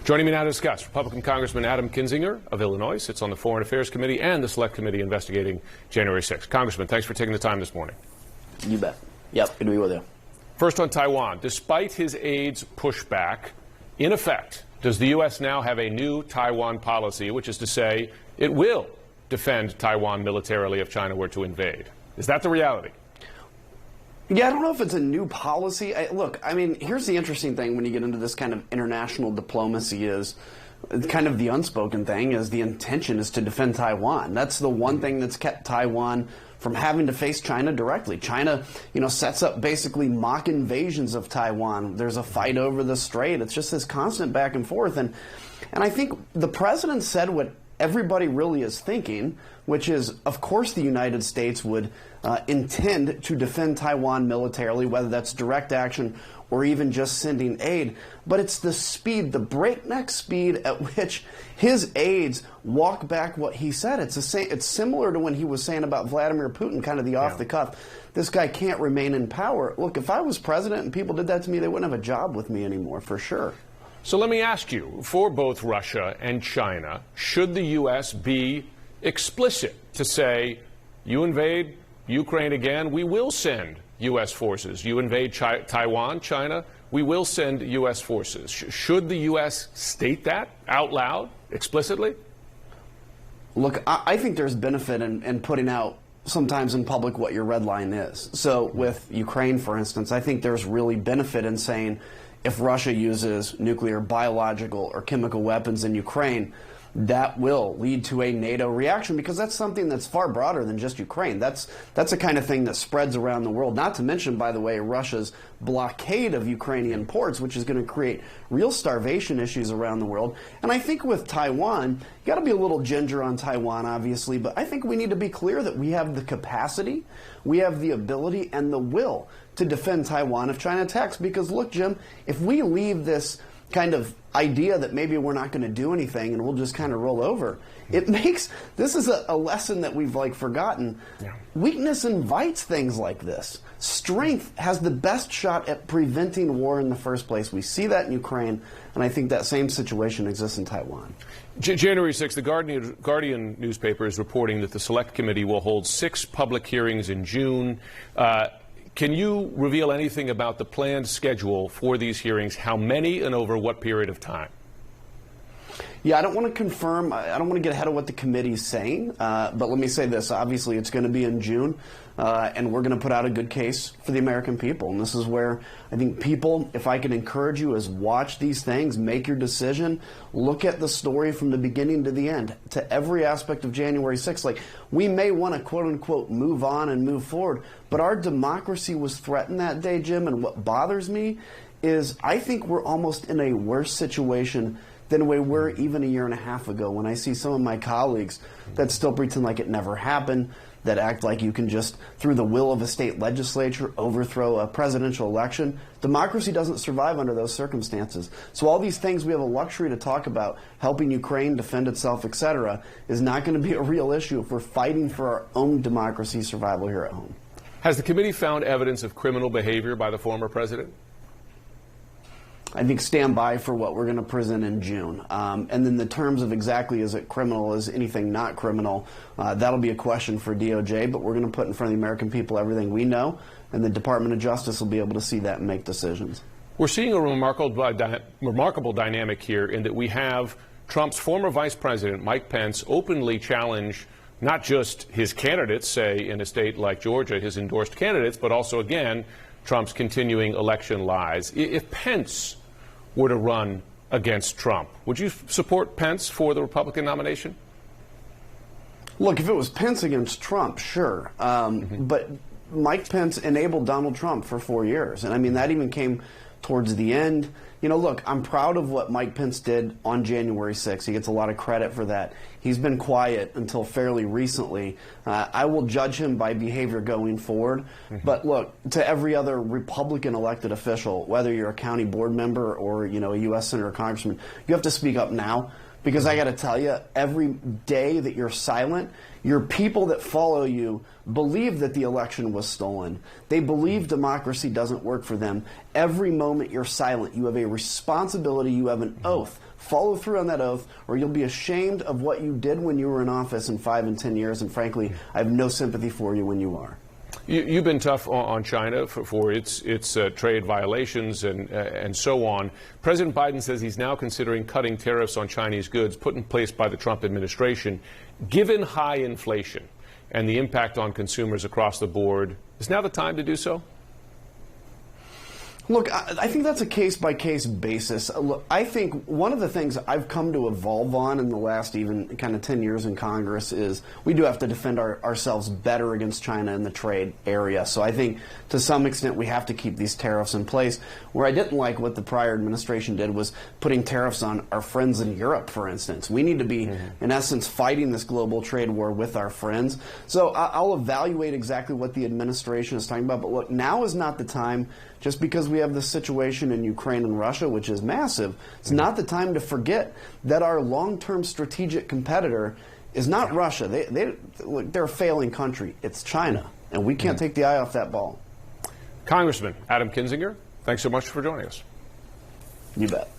Joining me now to discuss, Republican Congressman Adam Kinzinger of Illinois sits on the Foreign Affairs Committee and the Select Committee investigating January 6th. Congressman, thanks for taking the time this morning. You bet. Yep, good to be with you. First on Taiwan. Despite his aide's pushback, in effect, does the U.S. now have a new Taiwan policy, which is to say it will defend Taiwan militarily if China were to invade? Is that the reality? Yeah, I don't know if it's a new policy. Look, I mean, here's the interesting thing when you get into this kind of international diplomacy is kind of the unspoken thing is the intention is to defend Taiwan. That's the one thing that's kept Taiwan from having to face China directly. China, sets up basically mock invasions of Taiwan. There's a fight over the strait. It's just this constant back and forth. And I think the president said what everybody really is thinking, which is, of course, the United States would intend to defend Taiwan militarily, whether that's direct action or even just sending aid. But it's the speed, the breakneck speed at which his aides walk back what he said. It's similar to when he was saying about Vladimir Putin, kind of the off the cuff. This guy can't remain in power. Look, if I was president and people did that to me, they wouldn't have a job with me anymore, for sure. So let me ask you, for both Russia and China, should the U.S. be explicit to say, you invade Ukraine again, we will send U.S. forces. You invade Taiwan, China, we will send U.S. forces. Should the U.S. state that out loud, explicitly? Look, I think there's benefit in putting out sometimes in public what your red line is. So with Ukraine, for instance, I think there's really benefit in saying if Russia uses nuclear, biological, or chemical weapons in Ukraine, that will lead to a NATO reaction, because that's something that's far broader than just Ukraine. That's the kind of thing that spreads around the world. Not to mention, by the way, Russia's blockade of Ukrainian ports, which is going to create real starvation issues around the world. And I think with Taiwan, you got to be a little ginger on Taiwan, obviously, but I think we need to be clear that we have the capacity, we have the ability, and the will to defend Taiwan if China attacks. Because look, Jim, if we leave this kind of idea that maybe we're not going to do anything and we'll just kind of roll over, this is a lesson that we've forgotten. Weakness invites things like this. Strength has the best shot at preventing war in the first place. We see that in Ukraine, and I think that same situation exists in Taiwan. January 6th, the Guardian newspaper is reporting that the Select Committee will hold 6 public hearings in June. Can you reveal anything about the planned schedule for these hearings? How many and over what period of time? Yeah, I don't want to confirm. I don't want to get ahead of what the committee's saying. But let me say this. Obviously, it's going to be in June, and we're going to put out a good case for the American people. And this is where I think people, if I can encourage you, is watch these things, make your decision, look at the story from the beginning to the end, to every aspect of January 6th. We may want to, quote unquote, move on and move forward, but our democracy was threatened that day, Jim. And what bothers me is I think we're almost in a worse situation than we were even a year and a half ago, when I see some of my colleagues that still pretend like it never happened, that act like you can just, through the will of a state legislature, overthrow a presidential election. Democracy doesn't survive under those circumstances. So all these things we have a luxury to talk about, helping Ukraine defend itself, etc., is not going to be a real issue if we're fighting for our own democracy survival here at home. Has the committee found evidence of criminal behavior by the former president? I think stand by for what we're going to present in June. And then the terms of exactly is it criminal, is anything not criminal, that'll be a question for DOJ, but we're going to put in front of the American people everything we know, and the Department of Justice will be able to see that and make decisions. We're seeing a remarkable dynamic here in that we have Trump's former vice president, Mike Pence, openly challenge not just his candidates, say in a state like Georgia, his endorsed candidates, but also, again, Trump's continuing election lies. If Pence were to run against Trump, would you support Pence for the Republican nomination? Look, if it was Pence against Trump, sure. But Mike Pence enabled Donald Trump for 4 years. And I mean, that even came towards the end. Look, I'm proud of what Mike Pence did on January 6th. He gets a lot of credit for that. He's been quiet until fairly recently. I will judge him by behavior going forward. But look, to every other Republican elected official, whether you're a county board member or, a U.S. senator or congressman, you have to speak up now, Because I got to tell you, every day that you're silent, your people that follow you believe that the election was stolen. They believe democracy doesn't work for them. Every moment you're silent, you have a responsibility, you have an oath. Follow through on that oath, or you'll be ashamed of what you did when you were in office in 5 and 10 years, and frankly, I have no sympathy for you when you are. You've been tough on China for its trade violations and so on. President Biden says he's now considering cutting tariffs on Chinese goods put in place by the Trump administration. Given high inflation and the impact on consumers across the board, is now the time to do so? Look, I think that's a case-by-case basis. Look, I think one of the things I've come to evolve on in the last even kind of 10 years in Congress is we do have to defend ourselves better against China in the trade area. So I think to some extent we have to keep these tariffs in place. Where I didn't like what the prior administration did was putting tariffs on our friends in Europe, for instance. We need to be, in essence, fighting this global trade war with our friends. So I'll evaluate exactly what the administration is talking about. But look, now is not the time. Just because we have this situation in Ukraine and Russia, which is massive, it's not the time to forget that our long-term strategic competitor is not Russia. They're a failing country. It's China, and we can't take the eye off that ball. Congressman Adam Kinzinger, thanks so much for joining us. You bet.